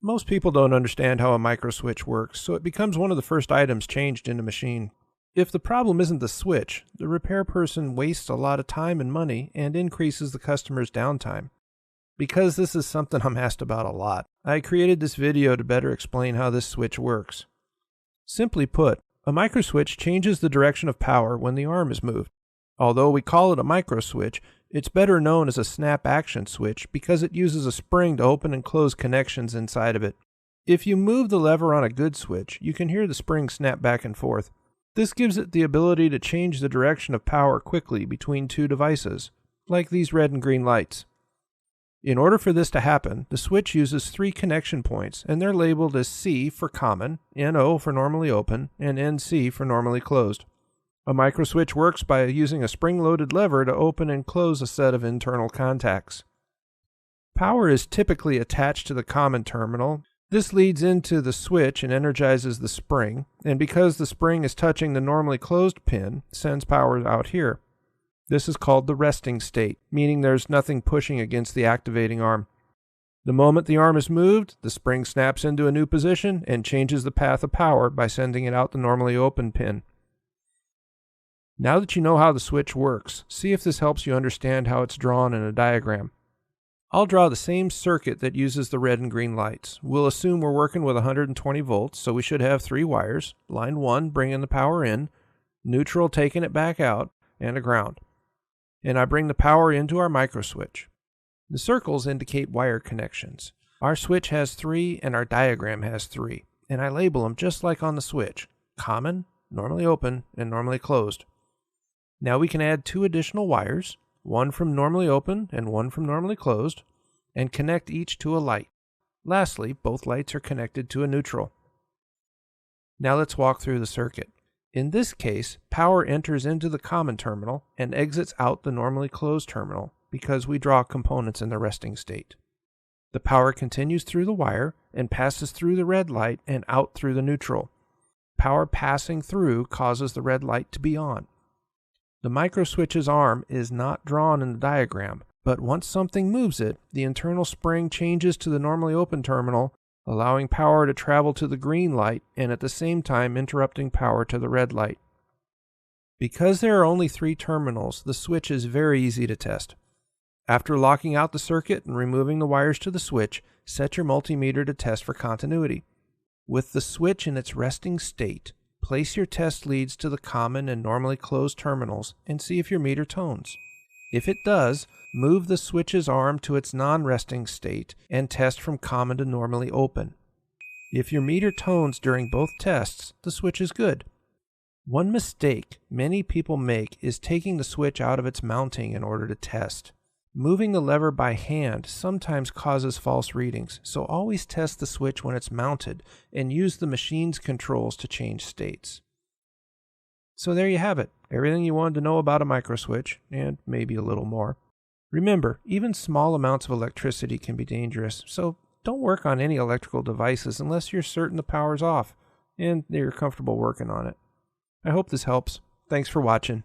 Most people don't understand how a microswitch works, so it becomes one of the first items changed in a machine. If the problem isn't the switch, the repair person wastes a lot of time and money and increases the customer's downtime. Because this is something I'm asked about a lot, I created this video to better explain how this switch works. Simply put, a microswitch changes the direction of power when the arm is moved. Although we call it a microswitch, it's better known as a snap action switch because it uses a spring to open and close connections inside of it. If you move the lever on a good switch, you can hear the spring snap back and forth. This gives it the ability to change the direction of power quickly between two devices, like these red and green lights. In order for this to happen, the switch uses 3 connection points, and they're labeled as C for common, NO for normally open, and NC for normally closed. A microswitch works by using a spring-loaded lever to open and close a set of internal contacts. Power is typically attached to the common terminal. This leads into the switch and energizes the spring, and because the spring is touching the normally closed pin, sends power out here. This is called the resting state, meaning there's nothing pushing against the activating arm. The moment the arm is moved, the spring snaps into a new position and changes the path of power by sending it out the normally open pin. Now that you know how the switch works, see if this helps you understand how it's drawn in a diagram. I'll draw the same circuit that uses the red and green lights. We'll assume we're working with 120 volts, so we should have 3 wires. Line 1 bringing the power in, neutral taking it back out, and a ground. And I bring the power into our microswitch. The circles indicate wire connections. Our switch has 3 and our diagram has 3, and I label them just like on the switch: common, normally open, and normally closed. Now we can add 2 additional wires, one from normally open and one from normally closed, and connect each to a light. Lastly, both lights are connected to a neutral. Now let's walk through the circuit. In this case, power enters into the common terminal and exits out the normally closed terminal because we draw components in the resting state. The power continues through the wire and passes through the red light and out through the neutral. Power passing through causes the red light to be on. The microswitch's arm is not drawn in the diagram, but once something moves it, the internal spring changes to the normally open terminal, allowing power to travel to the green light and at the same time interrupting power to the red light. Because there are only 3 terminals, the switch is very easy to test. After locking out the circuit and removing the wires to the switch, set your multimeter to test for continuity. With the switch in its resting state, place your test leads to the common and normally closed terminals and see if your meter tones. If it does, move the switch's arm to its non-resting state and test from common to normally open. If your meter tones during both tests, the switch is good. One mistake many people make is taking the switch out of its mounting in order to test. Moving the lever by hand sometimes causes false readings, so always test the switch when it's mounted and use the machine's controls to change states. So there you have it, everything you wanted to know about a microswitch, and maybe a little more. Remember, even small amounts of electricity can be dangerous, so don't work on any electrical devices unless you're certain the power's off and you're comfortable working on it. I hope this helps. Thanks for watching.